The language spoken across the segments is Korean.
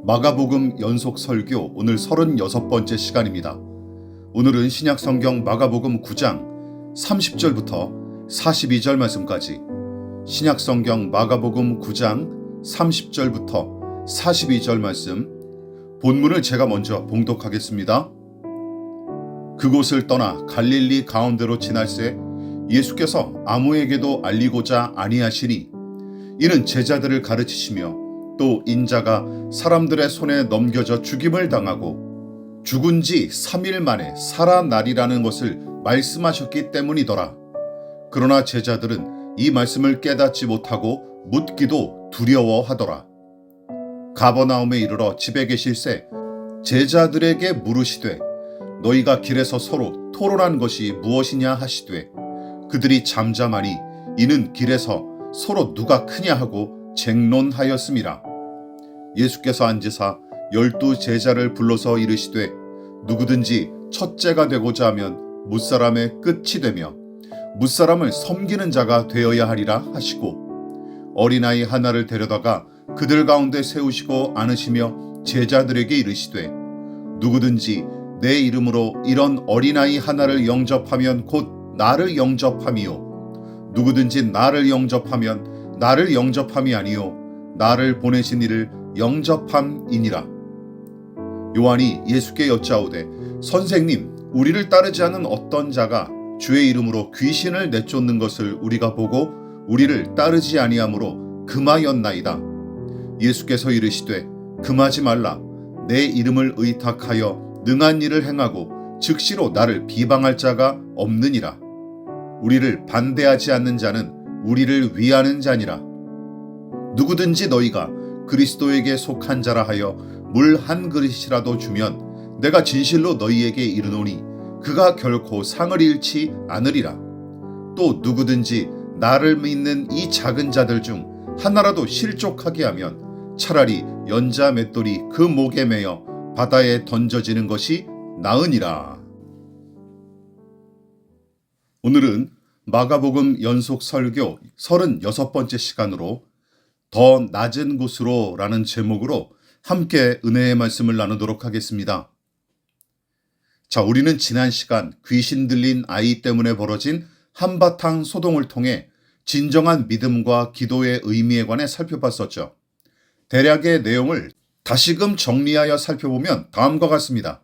마가복음 연속 설교 오늘 36번째 시간입니다. 오늘은 신약성경 마가복음 9장 30절부터 42절 말씀까지, 신약성경 마가복음 9장 30절부터 42절 말씀, 본문을 제가 먼저 봉독하겠습니다. 그곳을 떠나 갈릴리 가운데로 지날새 예수께서 아무에게도 알리고자 아니하시니, 이는 제자들을 가르치시며 또 인자가 사람들의 손에 넘겨져 죽임을 당하고 죽은 지 3일 만에 살아나리라는 것을 말씀하셨기 때문이더라. 그러나 제자들은 이 말씀을 깨닫지 못하고 묻기도 두려워하더라. 가버나움에 이르러 집에 계실새 제자들에게 물으시되 너희가 길에서 서로 토론한 것이 무엇이냐 하시되, 그들이 잠잠하니 이는 길에서 서로 누가 크냐 하고 쟁론하였음이라. 예수께서 앉으사 12 제자를 불러서 이르시되 누구든지 첫째가 되고자 하면 무사람의 끝이 되며 무사람을 섬기는 자가 되어야 하리라 하시고, 어린아이 하나를 데려다가 그들 가운데 세우시고 안으시며 제자들에게 이르시되 누구든지 내 이름으로 이런 어린아이 하나를 영접하면 곧 나를 영접함이요, 누구든지 나를 영접하면 나를 영접함이 아니요 나를 보내신 이를 영접함이니라. 요한이 예수께 여짜오되 선생님, 우리를 따르지 않은 어떤 자가 주의 이름으로 귀신을 내쫓는 것을 우리가 보고 우리를 따르지 아니하므로 금하였나이다. 예수께서 이르시되 금하지 말라. 내 이름을 의탁하여 능한 일을 행하고 즉시로 나를 비방할 자가 없느니라. 우리를 반대하지 않는 자는 우리를 위하는 자니라. 누구든지 너희가 그리스도에게 속한 자라 하여 물 한 그릇이라도 주면 내가 진실로 너희에게 이르노니 그가 결코 상을 잃지 않으리라. 또 누구든지 나를 믿는 이 작은 자들 중 하나라도 실족하게 하면 차라리 연자 맷돌이 그 목에 매여 바다에 던져지는 것이 나으니라. 오늘은 마가복음 연속 설교 36번째 시간으로 더 낮은 곳으로 라는 제목으로 함께 은혜의 말씀을 나누도록 하겠습니다. 자, 우리는 지난 시간 귀신 들린 아이 때문에 벌어진 한바탕 소동을 통해 진정한 믿음과 기도의 의미에 관해 살펴봤었죠. 대략의 내용을 다시금 정리하여 살펴보면 다음과 같습니다.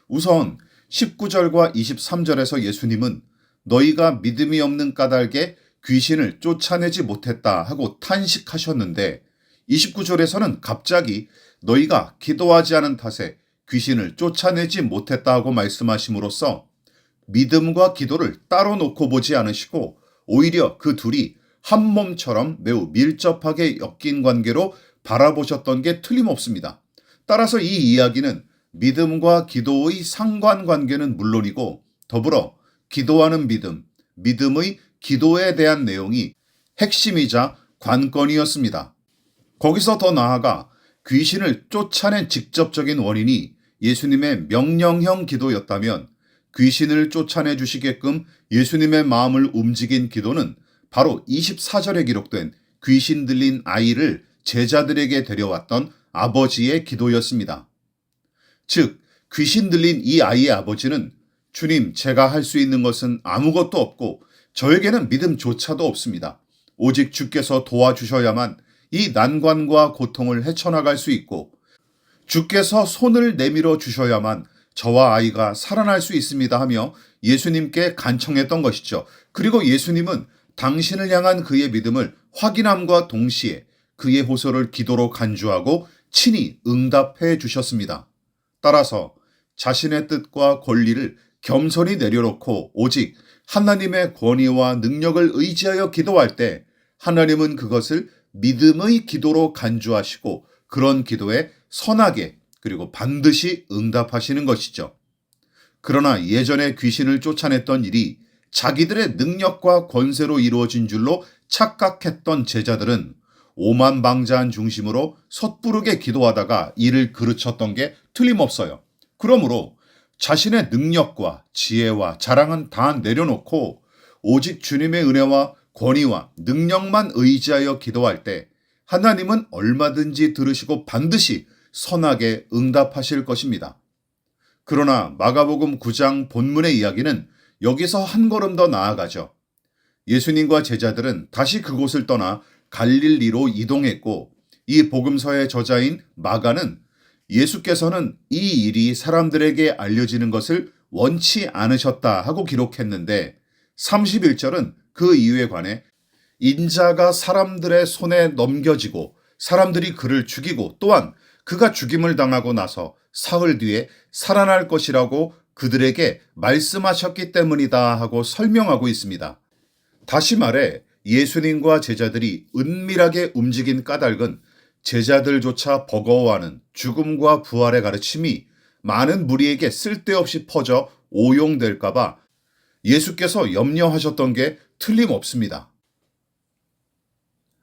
우선 19절과 23절에서 예수님은 너희가 믿음이 없는 까닭에 귀신을 쫓아내지 못했다 하고 탄식하셨는데, 29절에서는 갑자기 너희가 기도하지 않은 탓에 귀신을 쫓아내지 못했다 하고 말씀하심으로써 믿음과 기도를 따로 놓고 보지 않으시고 오히려 그 둘이 한 몸처럼 매우 밀접하게 엮인 관계로 바라보셨던 게 틀림없습니다. 따라서 이 이야기는 믿음과 기도의 상관관계는 물론이고 더불어 기도하는 믿음, 믿음의 기도에 대한 내용이 핵심이자 관건이었습니다. 거기서 더 나아가 귀신을 쫓아낸 직접적인 원인이 예수님의 명령형 기도였다면, 귀신을 쫓아내 주시게끔 예수님의 마음을 움직인 기도는 바로 24절에 기록된 귀신 들린 아이를 제자들에게 데려왔던 아버지의 기도였습니다. 즉, 귀신 들린 이 아이의 아버지는 주님, 제가 할 수 있는 것은 아무것도 없고 저에게는 믿음조차도 없습니다. 오직 주께서 도와주셔야만 이 난관과 고통을 헤쳐나갈 수 있고 주께서 손을 내밀어 주셔야만 저와 아이가 살아날 수 있습니다 하며 예수님께 간청했던 것이죠. 그리고 예수님은 당신을 향한 그의 믿음을 확인함과 동시에 그의 호소를 기도로 간주하고 친히 응답해 주셨습니다. 따라서 자신의 뜻과 권리를 겸손히 내려놓고 오직 하나님의 권위와 능력을 의지하여 기도할 때 하나님은 그것을 믿음의 기도로 간주하시고 그런 기도에 선하게 그리고 반드시 응답하시는 것이죠. 그러나 예전에 귀신을 쫓아냈던 일이 자기들의 능력과 권세로 이루어진 줄로 착각했던 제자들은 오만방자한 중심으로 섣부르게 기도하다가 이를 그르쳤던 게 틀림없어요. 그러므로 자신의 능력과 지혜와 자랑은 다 내려놓고 오직 주님의 은혜와 권위와 능력만 의지하여 기도할 때 하나님은 얼마든지 들으시고 반드시 선하게 응답하실 것입니다. 그러나 마가복음 9장 본문의 이야기는 여기서 한 걸음 더 나아가죠. 예수님과 제자들은 다시 그곳을 떠나 갈릴리로 이동했고, 이 복음서의 저자인 마가는 예수께서는 이 일이 사람들에게 알려지는 것을 원치 않으셨다 하고 기록했는데, 31절은 그 이유에 관해 인자가 사람들의 손에 넘겨지고 사람들이 그를 죽이고 또한 그가 죽임을 당하고 나서 사흘 뒤에 살아날 것이라고 그들에게 말씀하셨기 때문이다 하고 설명하고 있습니다. 다시 말해 예수님과 제자들이 은밀하게 움직인 까닭은 제자들조차 버거워하는 죽음과 부활의 가르침이 많은 무리에게 쓸데없이 퍼져 오용될까봐 예수께서 염려하셨던 게 틀림없습니다.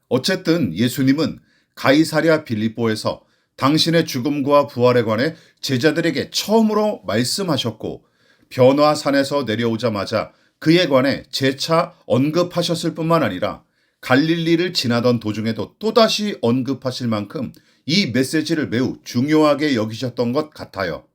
어쨌든 예수님은 가이사랴 빌립보에서 당신의 죽음과 부활에 관해 제자들에게 처음으로 말씀하셨고, 변화산에서 내려오자마자 그에 관해 재차 언급하셨을 뿐만 아니라 갈릴리를 지나던 도중에도 또다시 언급하실 만큼 이 메시지를 매우 중요하게 여기셨던 것 같아요.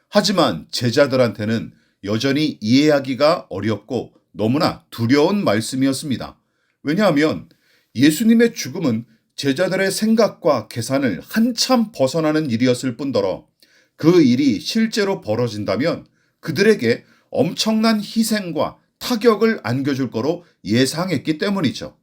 하지만 제자들한테는 여전히 이해하기가 어렵고 너무나 두려운 말씀이었습니다. 왜냐하면 예수님의 죽음은 제자들의 생각과 계산을 한참 벗어나는 일이었을 뿐더러 그 일이 실제로 벌어진다면 그들에게 엄청난 희생과 타격을 안겨줄 거로 예상했기 때문이죠.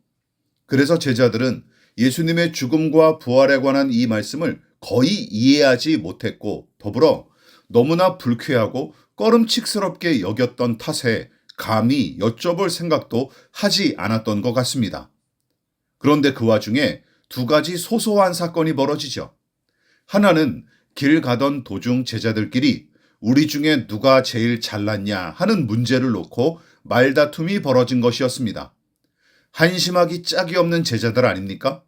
그래서 제자들은 예수님의 죽음과 부활에 관한 이 말씀을 거의 이해하지 못했고, 더불어 너무나 불쾌하고 꺼름칙스럽게 여겼던 탓에 감히 여쭤볼 생각도 하지 않았던 것 같습니다. 그런데 그 와중에 두 가지 소소한 사건이 벌어지죠. 하나는 길 가던 도중 제자들끼리 우리 중에 누가 제일 잘났냐 하는 문제를 놓고 말다툼이 벌어진 것이었습니다. 한심하기 짝이 없는 제자들 아닙니까?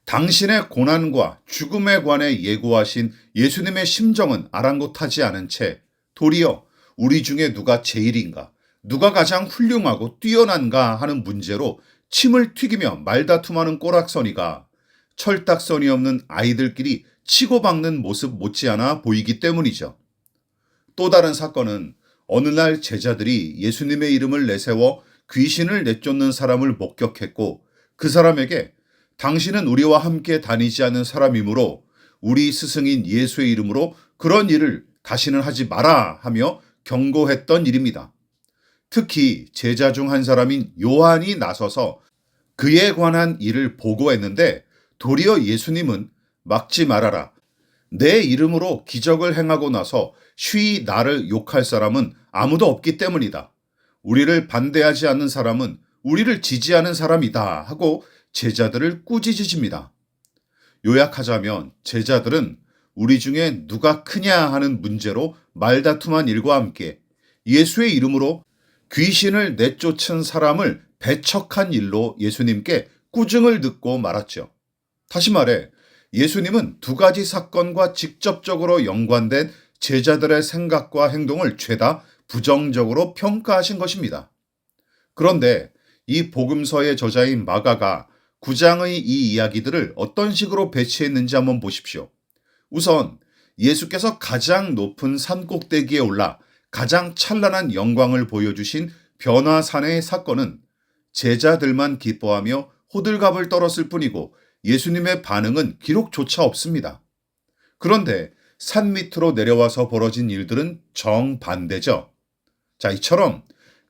당신의 고난과 죽음에 관해 예고하신 예수님의 심정은 아랑곳하지 않은 채 도리어 우리 중에 누가 제일인가, 누가 가장 훌륭하고 뛰어난가 하는 문제로 침을 튀기며 말다툼하는 꼬락서니가 철딱서니 없는 아이들끼리 치고박는 모습 못지않아 보이기 때문이죠. 또 다른 사건은 어느 날 제자들이 예수님의 이름을 내세워 귀신을 내쫓는 사람을 목격했고, 그 사람에게 당신은 우리와 함께 다니지 않는 사람이므로 우리 스승인 예수의 이름으로 그런 일을 다시는 하지 마라 하며 경고했던 일입니다. 특히 제자 중 한 사람인 요한이 나서서 그에 관한 일을 보고했는데, 도리어 예수님은 막지 말아라. 내 이름으로 기적을 행하고 나서 쉬이 나를 욕할 사람은 아무도 없기 때문이다. 우리를 반대하지 않는 사람은 우리를 지지하는 사람이다 하고 제자들을 꾸짖으십니다. 요약하자면 제자들은 우리 중에 누가 크냐 하는 문제로 말다툼한 일과 함께 예수의 이름으로 귀신을 내쫓은 사람을 배척한 일로 예수님께 꾸중을 듣고 말았죠. 다시 말해 예수님은 두 가지 사건과 직접적으로 연관된 제자들의 생각과 행동을 죄다 부정적으로 평가하신 것입니다. 그런데 이 복음서의 저자인 마가가 9장의 이 이야기들을 어떤 식으로 배치했는지 한번 보십시오. 우선 예수께서 가장 높은 산 꼭대기에 올라 가장 찬란한 영광을 보여주신 변화산의 사건은 제자들만 기뻐하며 호들갑을 떨었을 뿐이고 예수님의 반응은 기록조차 없습니다. 그런데 산 밑으로 내려와서 벌어진 일들은 정반대죠. 자, 이처럼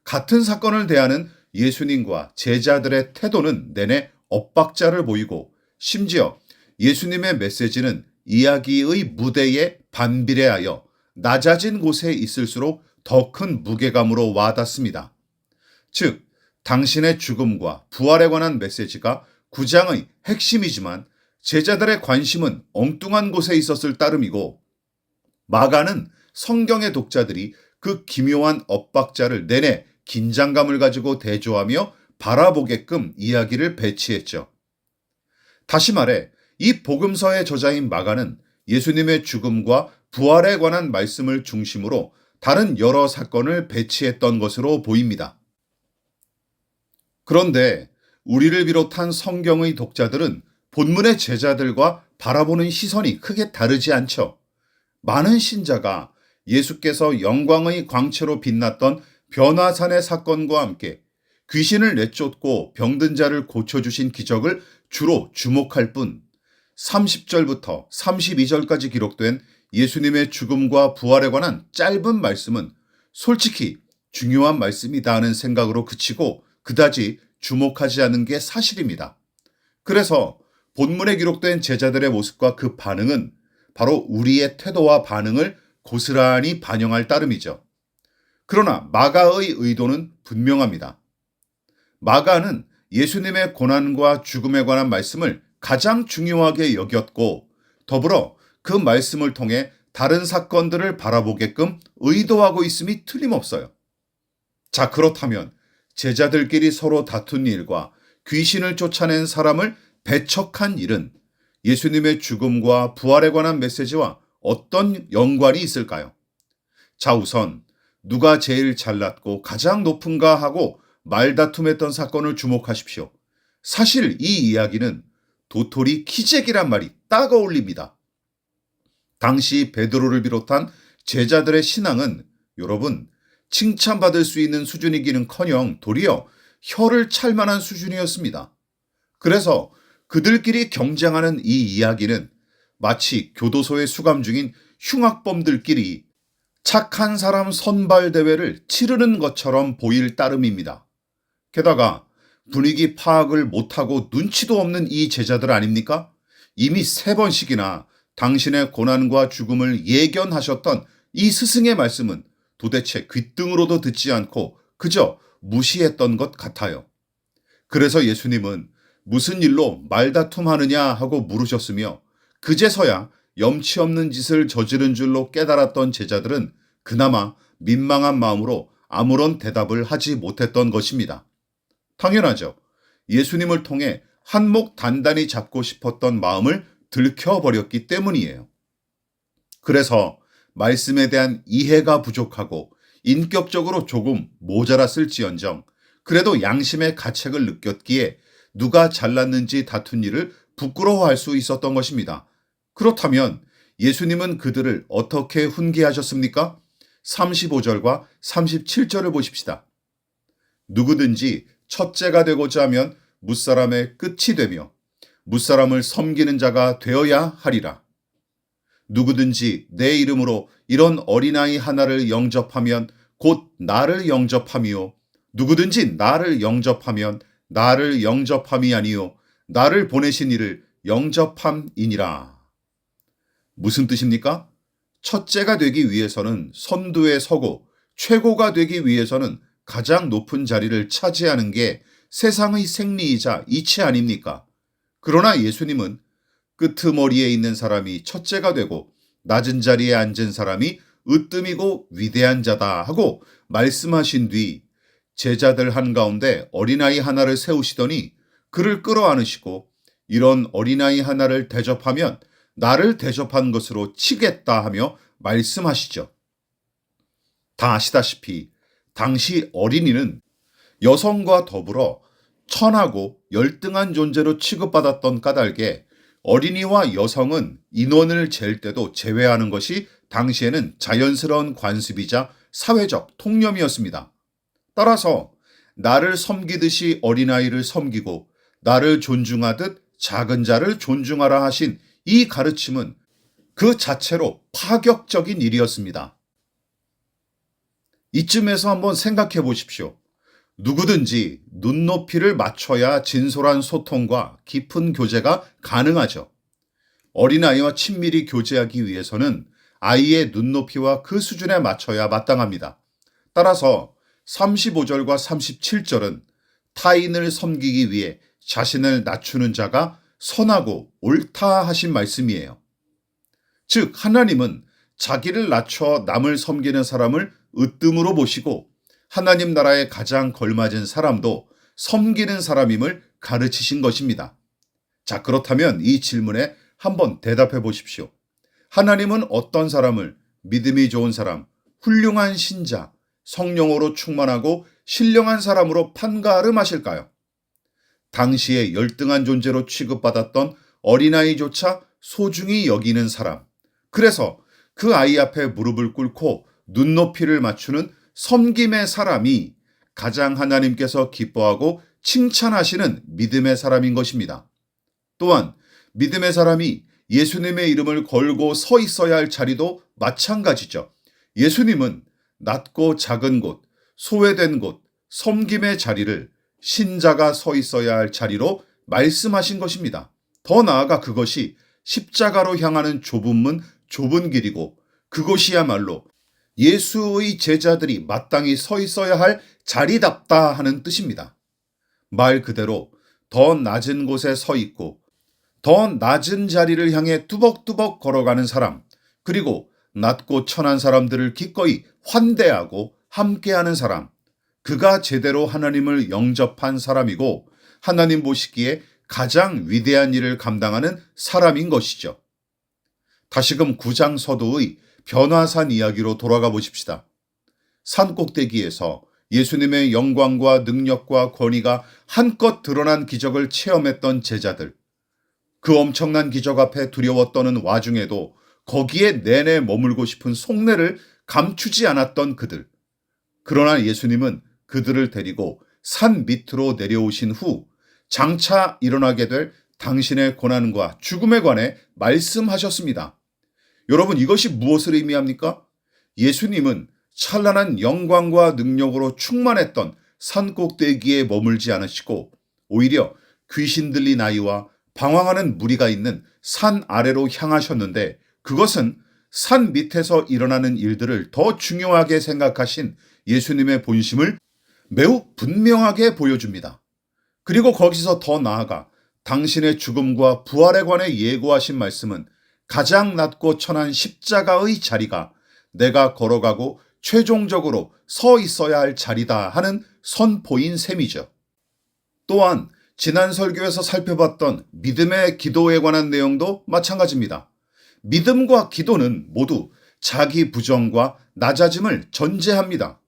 같은 사건을 대하는 예수님과 제자들의 태도는 내내 엇박자를 보이고, 심지어 예수님의 메시지는 이야기의 무대에 반비례하여 낮아진 곳에 있을수록 더 큰 무게감으로 와닿습니다. 즉, 당신의 죽음과 부활에 관한 메시지가 9장의 핵심이지만 제자들의 관심은 엉뚱한 곳에 있었을 따름이고, 마가는 성경의 독자들이 그 기묘한 엇박자를 내내 긴장감을 가지고 대조하며 바라보게끔 이야기를 배치했죠. 다시 말해 이 복음서의 저자인 마가는 예수님의 죽음과 부활에 관한 말씀을 중심으로 다른 여러 사건을 배치했던 것으로 보입니다. 그런데 우리를 비롯한 성경의 독자들은 본문의 제자들과 바라보는 시선이 크게 다르지 않죠. 많은 신자가 예수께서 영광의 광채로 빛났던 변화산의 사건과 함께 귀신을 내쫓고 병든 자를 고쳐주신 기적을 주로 주목할 뿐 30절부터 32절까지 기록된 예수님의 죽음과 부활에 관한 짧은 말씀은 솔직히 중요한 말씀이다 하는 생각으로 그치고 그다지 주목하지 않은 게 사실입니다. 그래서 본문에 기록된 제자들의 모습과 그 반응은 바로 우리의 태도와 반응을 고스란히 반영할 따름이죠. 그러나 마가의 의도는 분명합니다. 마가는 예수님의 고난과 죽음에 관한 말씀을 가장 중요하게 여겼고 더불어 그 말씀을 통해 다른 사건들을 바라보게끔 의도하고 있음이 틀림없어요. 자, 그렇다면 제자들끼리 서로 다툰 일과 귀신을 쫓아낸 사람을 배척한 일은 예수님의 죽음과 부활에 관한 메시지와 어떤 연관이 있을까요? 자, 우선 누가 제일 잘났고 가장 높은가 하고 말다툼했던 사건을 주목하십시오. 사실 이 이야기는 도토리 키재기란 말이 딱 어울립니다. 당시 베드로를 비롯한 제자들의 신앙은 여러분 칭찬받을 수 있는 수준이기는커녕 도리어 혀를 찰 만한 수준이었습니다. 그래서 그들끼리 경쟁하는 이 이야기는 마치 교도소에 수감 중인 흉악범들끼리 착한 사람 선발 대회를 치르는 것처럼 보일 따름입니다. 게다가 분위기 파악을 못하고 눈치도 없는 이 제자들 아닙니까? 이미 3번씩이나 당신의 고난과 죽음을 예견하셨던 이 스승의 말씀은 도대체 귓등으로도 듣지 않고 그저 무시했던 것 같아요. 그래서 예수님은 무슨 일로 말다툼하느냐 하고 물으셨으며 그제서야 염치 없는 짓을 저지른 줄로 깨달았던 제자들은 그나마 민망한 마음으로 아무런 대답을 하지 못했던 것입니다. 당연하죠. 예수님을 통해 한몫 단단히 잡고 싶었던 마음을 들켜버렸기 때문이에요. 그래서 말씀에 대한 이해가 부족하고 인격적으로 조금 모자랐을지언정 그래도 양심의 가책을 느꼈기에 누가 잘났는지 다툰 일을 부끄러워할 수 있었던 것입니다. 그렇다면 예수님은 그들을 어떻게 훈계하셨습니까? 35절과 37절을 보십시다. 누구든지 첫째가 되고자 하면 무사람의 끝이 되며 무사람을 섬기는 자가 되어야 하리라. 누구든지 내 이름으로 이런 어린아이 하나를 영접하면 곧 나를 영접함이요. 누구든지 나를 영접하면 나를 영접함이 아니요 나를 보내신 이를 영접함이니라. 무슨 뜻입니까? 첫째가 되기 위해서는 선두에 서고 최고가 되기 위해서는 가장 높은 자리를 차지하는 게 세상의 생리이자 이치 아닙니까? 그러나 예수님은 끄트머리에 있는 사람이 첫째가 되고 낮은 자리에 앉은 사람이 으뜸이고 위대한 자다 하고 말씀하신 뒤 제자들 한가운데 어린아이 하나를 세우시더니 그를 끌어안으시고 이런 어린아이 하나를 대접하면 나를 대접한 것으로 치겠다 하며 말씀하시죠. 다 아시다시피 당시 어린이는 여성과 더불어 천하고 열등한 존재로 취급받았던 까닭에 어린이와 여성은 인원을 잴 때도 제외하는 것이 당시에는 자연스러운 관습이자 사회적 통념이었습니다. 따라서 나를 섬기듯이 어린아이를 섬기고 나를 존중하듯 작은 자를 존중하라 하신 이 가르침은 그 자체로 파격적인 일이었습니다. 이쯤에서 한번 생각해 보십시오. 누구든지 눈높이를 맞춰야 진솔한 소통과 깊은 교제가 가능하죠. 어린아이와 친밀히 교제하기 위해서는 아이의 눈높이와 그 수준에 맞춰야 마땅합니다. 따라서 35절과 37절은 타인을 섬기기 위해 자신을 낮추는 자가 선하고 옳다 하신 말씀이에요. 즉 하나님은 자기를 낮춰 남을 섬기는 사람을 으뜸으로 보시고 하나님 나라에 가장 걸맞은 사람도 섬기는 사람임을 가르치신 것입니다. 자, 그렇다면 이 질문에 한번 대답해 보십시오. 하나님은 어떤 사람을 믿음이 좋은 사람, 훌륭한 신자, 성령으로 충만하고 신령한 사람으로 판가름하실까요? 당시에 열등한 존재로 취급받았던 어린아이조차 소중히 여기는 사람, 그래서 그 아이 앞에 무릎을 꿇고 눈높이를 맞추는 섬김의 사람이 가장 하나님께서 기뻐하고 칭찬하시는 믿음의 사람인 것입니다. 또한 믿음의 사람이 예수님의 이름을 걸고 서 있어야 할 자리도 마찬가지죠. 예수님은 낮고 작은 곳, 소외된 곳, 섬김의 자리를 신자가 서 있어야 할 자리로 말씀하신 것입니다. 더 나아가 그것이 십자가로 향하는 좁은 문, 좁은 길이고 그것이야말로 예수의 제자들이 마땅히 서 있어야 할 자리답다 하는 뜻입니다. 말 그대로 더 낮은 곳에 서 있고 더 낮은 자리를 향해 뚜벅뚜벅 걸어가는 사람, 그리고 낮고 천한 사람들을 기꺼이 환대하고 함께하는 사람, 그가 제대로 하나님을 영접한 사람이고 하나님 보시기에 가장 위대한 일을 감당하는 사람인 것이죠. 다시금 9장 서도의 변화산 이야기로 돌아가 보십시다. 산 꼭대기에서 예수님의 영광과 능력과 권위가 한껏 드러난 기적을 체험했던 제자들, 그 엄청난 기적 앞에 두려워 떠는 와중에도 거기에 내내 머물고 싶은 속내를 감추지 않았던 그들. 그러나 예수님은 그들을 데리고 산 밑으로 내려오신 후 장차 일어나게 될 당신의 고난과 죽음에 관해 말씀하셨습니다. 여러분, 이것이 무엇을 의미합니까? 예수님은 찬란한 영광과 능력으로 충만했던 산 꼭대기에 머물지 않으시고 오히려 귀신 들린 아이와 방황하는 무리가 있는 산 아래로 향하셨는데, 그것은 산 밑에서 일어나는 일들을 더 중요하게 생각하신 예수님의 본심을 매우 분명하게 보여줍니다. 그리고 거기서 더 나아가 당신의 죽음과 부활에 관해 예고하신 말씀은 가장 낮고 천한 십자가의 자리가 내가 걸어가고 최종적으로 서 있어야 할 자리다 하는 선포인 셈이죠. 또한 지난 설교에서 살펴봤던 믿음의 기도에 관한 내용도 마찬가지입니다. 믿음과 기도는 모두 자기 부정과 낮아짐을 전제합니다.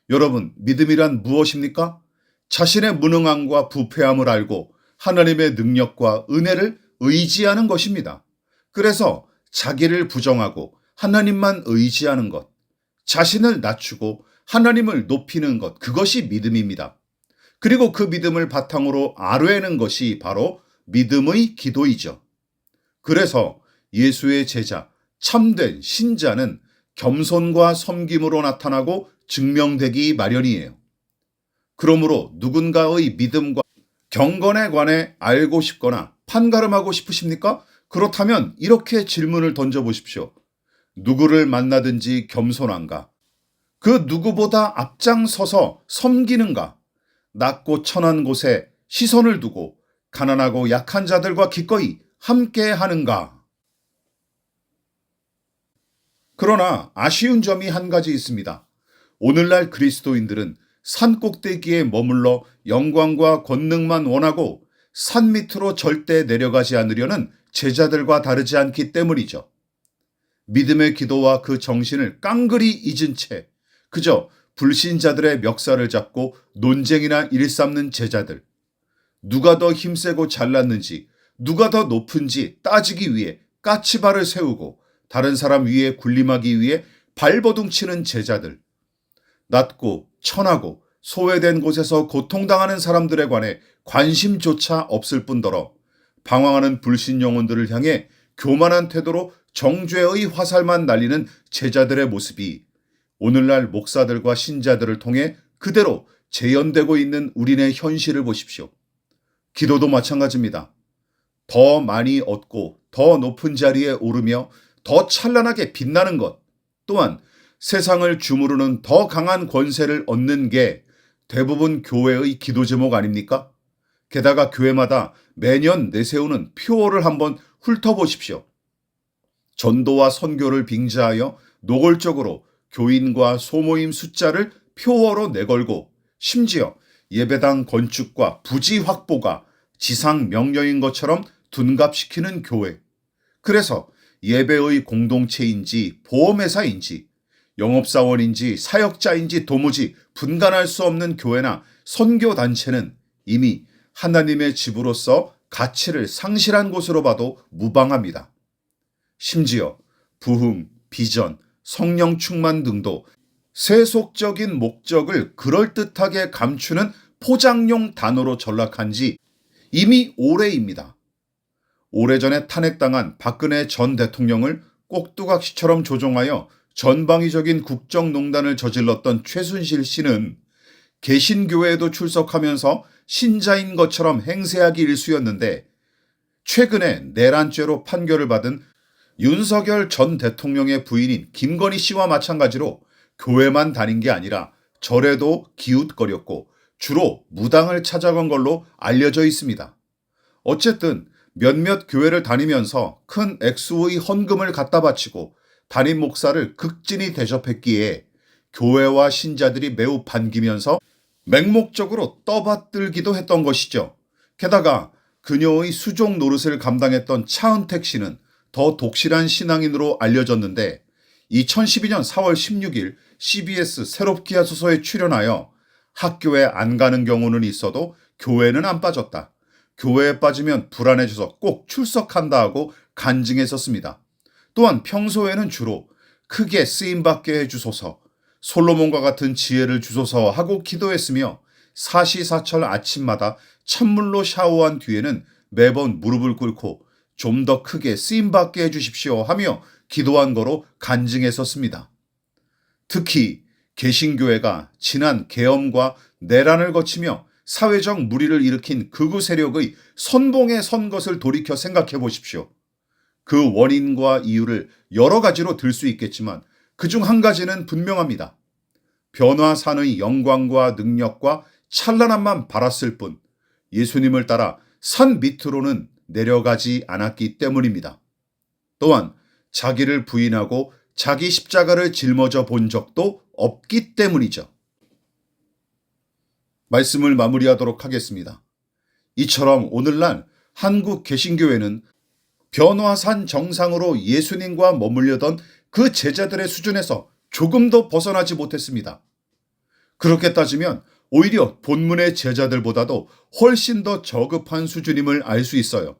여러분, 믿음이란 무엇입니까? 자신의 무능함과 부패함을 알고 하나님의 능력과 은혜를 의지하는 것입니다. 그래서 자기를 부정하고 하나님만 의지하는 것, 자신을 낮추고 하나님을 높이는 것, 그것이 믿음입니다. 그리고 그 믿음을 바탕으로 아뢰는 것이 바로 믿음의 기도이죠. 그래서 예수의 제자, 참된 신자는 겸손과 섬김으로 나타나고 증명되기 마련이에요. 그러므로 누군가의 믿음과 경건에 관해 알고 싶거나 판가름하고 싶으십니까? 그렇다면 이렇게 질문을 던져보십시오. 누구를 만나든지 겸손한가? 그 누구보다 앞장서서 섬기는가? 낮고 천한 곳에 시선을 두고 가난하고 약한 자들과 기꺼이 함께 하는가? 그러나 아쉬운 점이 한 가지 있습니다. 오늘날 그리스도인들은 산 꼭대기에 머물러 영광과 권능만 원하고 산 밑으로 절대 내려가지 않으려는 제자들과 다르지 않기 때문이죠. 믿음의 기도와 그 정신을 깡그리 잊은 채 그저 불신자들의 멱살을 잡고 논쟁이나 일삼는 제자들, 누가 더 힘세고 잘났는지, 누가 더 높은지 따지기 위해 까치발을 세우고 다른 사람 위에 군림하기 위해 발버둥치는 제자들, 낮고 천하고 소외된 곳에서 고통당하는 사람들에 관해 관심조차 없을 뿐더러 방황하는 불신 영혼들을 향해 교만한 태도로 정죄의 화살만 날리는 제자들의 모습이 오늘날 목사들과 신자들을 통해 그대로 재현되고 있는 우리네 현실을 보십시오. 기도도 마찬가지입니다. 더 많이 얻고 더 높은 자리에 오르며 더 찬란하게 빛나는 것, 또한 세상을 주무르는 더 강한 권세를 얻는 게 대부분 교회의 기도 제목 아닙니까? 게다가 교회마다 매년 내세우는 표어를 한번 훑어보십시오. 전도와 선교를 빙자하여 노골적으로 교인과 소모임 숫자를 표어로 내걸고 심지어 예배당 건축과 부지 확보가 지상 명령인 것처럼 둔갑시키는 교회. 그래서 예배의 공동체인지 보험회사인지 영업사원인지 사역자인지 도무지 분간할 수 없는 교회나 선교단체는 이미 하나님의 집으로서 가치를 상실한 곳으로 봐도 무방합니다. 심지어 부흥, 비전, 성령 충만 등도 세속적인 목적을 그럴듯하게 감추는 포장용 단어로 전락한 지 이미 오래입니다. 오래전에 탄핵당한 박근혜 전 대통령을 꼭두각시처럼 조종하여 전방위적인 국정농단을 저질렀던 최순실 씨는 개신교회에도 출석하면서 신자인 것처럼 행세하기 일쑤였는데, 최근에 내란죄로 판결을 받은 윤석열 전 대통령의 부인인 김건희 씨와 마찬가지로 교회만 다닌 게 아니라 절에도 기웃거렸고 주로 무당을 찾아간 걸로 알려져 있습니다. 어쨌든 몇몇 교회를 다니면서 큰 액수의 헌금을 갖다 바치고 담임 목사를 극진히 대접했기에 교회와 신자들이 매우 반기면서 맹목적으로 떠받들기도 했던 것이죠. 게다가 그녀의 수종 노릇을 감당했던 차은택 씨는 더 독실한 신앙인으로 알려졌는데, 2012년 4월 16일 CBS 새롭게 하소서에 출연하여 학교에 안 가는 경우는 있어도 교회는 안 빠졌다, 교회에 빠지면 불안해져서 꼭 출석한다 하고 간증했었습니다. 또한 평소에는 주로 크게 쓰임받게 해주소서, 솔로몬과 같은 지혜를 주소서 하고 기도했으며, 사시사철 아침마다 찬물로 샤워한 뒤에는 매번 무릎을 꿇고 좀 더 크게 쓰임받게 해주십시오 하며 기도한 거로 간증했었습니다. 특히 개신교회가 지난 계엄과 내란을 거치며 사회적 물의를 일으킨 극우 세력의 선봉에 선 것을 돌이켜 생각해 보십시오. 그 원인과 이유를 여러 가지로 들 수 있겠지만 그중 한 가지는 분명합니다. 변화산의 영광과 능력과 찬란함만 바랐을 뿐 예수님을 따라 산 밑으로는 내려가지 않았기 때문입니다. 또한 자기를 부인하고 자기 십자가를 짊어져 본 적도 없기 때문이죠. 말씀을 마무리하도록 하겠습니다. 이처럼 오늘날 한국 개신교회는 변화산 정상으로 예수님과 머물려던 그 제자들의 수준에서 조금도 벗어나지 못했습니다. 그렇게 따지면 오히려 본문의 제자들보다도 훨씬 더 저급한 수준임을 알 수 있어요.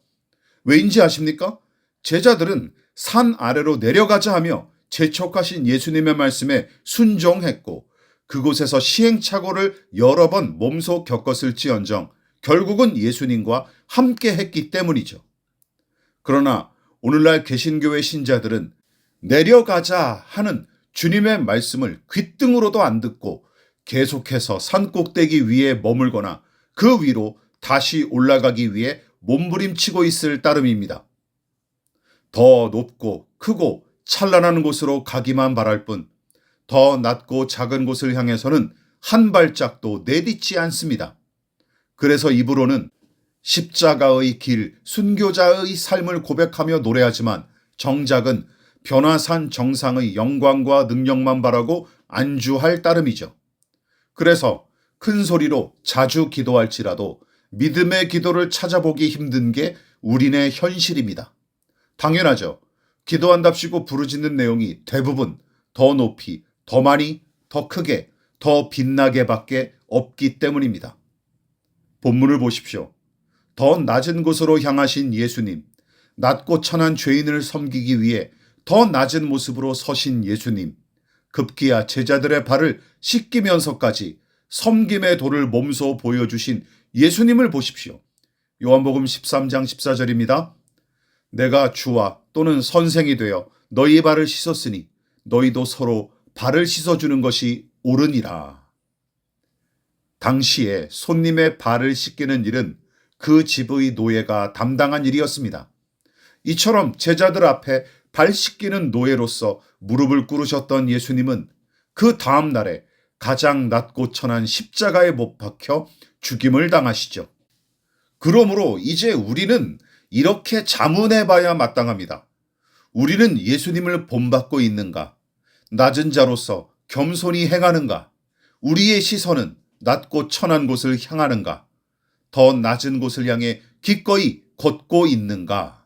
왜인지 아십니까? 제자들은 산 아래로 내려가자 하며 재촉하신 예수님의 말씀에 순종했고, 그곳에서 시행착오를 여러 번 몸소 겪었을지언정 결국은 예수님과 함께 했기 때문이죠. 그러나 오늘날 개신교회 신자들은 내려가자 하는 주님의 말씀을 귓등으로도 안 듣고 계속해서 산 꼭대기 위에 머물거나 그 위로 다시 올라가기 위해 몸부림치고 있을 따름입니다. 더 높고 크고 찬란한 곳으로 가기만 바랄 뿐 더 낮고 작은 곳을 향해서는 한 발짝도 내딛지 않습니다. 그래서 입으로는 십자가의 길, 순교자의 삶을 고백하며 노래하지만 정작은 변화산 정상의 영광과 능력만 바라고 안주할 따름이죠. 그래서 큰 소리로 자주 기도할지라도 믿음의 기도를 찾아보기 힘든 게 우리네 현실입니다. 당연하죠. 기도한답시고 부르짖는 내용이 대부분 더 높이, 더 많이, 더 크게, 더 빛나게 밖에 없기 때문입니다. 본문을 보십시오. 더 낮은 곳으로 향하신 예수님, 낮고 천한 죄인을 섬기기 위해 더 낮은 모습으로 서신 예수님, 급기야 제자들의 발을 씻기면서까지 섬김의 도를 몸소 보여주신 예수님을 보십시오. 요한복음 13장 14절입니다. 내가 주와 또는 선생이 되어 너희 발을 씻었으니 너희도 서로 발을 씻어주는 것이 옳으니라. 당시에 손님의 발을 씻기는 일은 그 집의 노예가 담당한 일이었습니다. 이처럼 제자들 앞에 발 씻기는 노예로서 무릎을 꿇으셨던 예수님은 그 다음 날에 가장 낮고 천한 십자가에 못 박혀 죽임을 당하시죠. 그러므로 이제 우리는 이렇게 자문해 봐야 마땅합니다. 우리는 예수님을 본받고 있는가? 낮은 자로서 겸손히 행하는가? 우리의 시선은 낮고 천한 곳을 향하는가? 더 낮은 곳을 향해 기꺼이 걷고 있는가?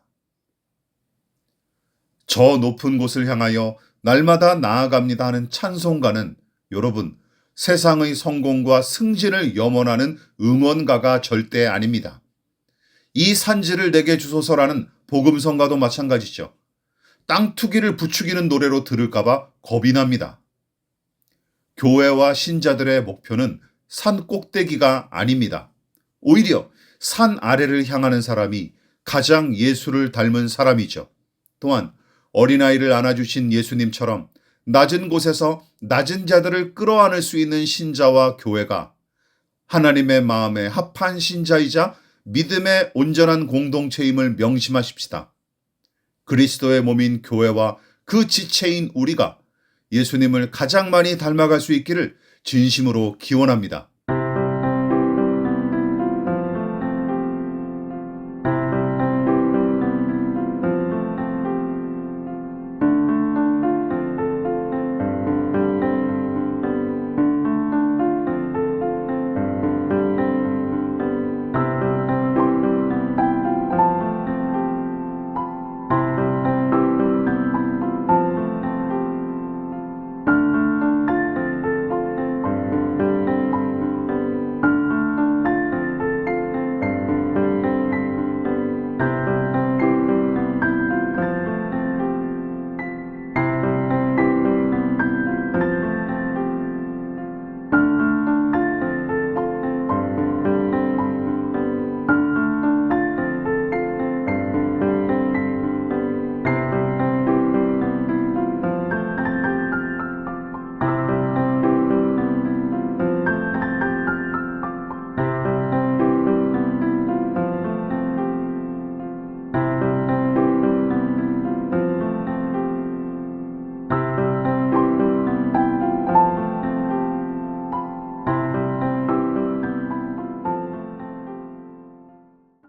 저 높은 곳을 향하여 날마다 나아갑니다 하는 찬송가는 여러분, 세상의 성공과 승진을 염원하는 응원가가 절대 아닙니다. 이 산지를 내게 주소서라는 복음성가도 마찬가지죠. 땅 투기를 부추기는 노래로 들을까봐 겁이 납니다. 교회와 신자들의 목표는 산 꼭대기가 아닙니다. 오히려 산 아래를 향하는 사람이 가장 예수를 닮은 사람이죠. 또한 어린아이를 안아주신 예수님처럼 낮은 곳에서 낮은 자들을 끌어안을 수 있는 신자와 교회가 하나님의 마음에 합한 신자이자 믿음의 온전한 공동체임을 명심하십시다. 그리스도의 몸인 교회와 그 지체인 우리가 예수님을 가장 많이 닮아갈 수 있기를 진심으로 기원합니다.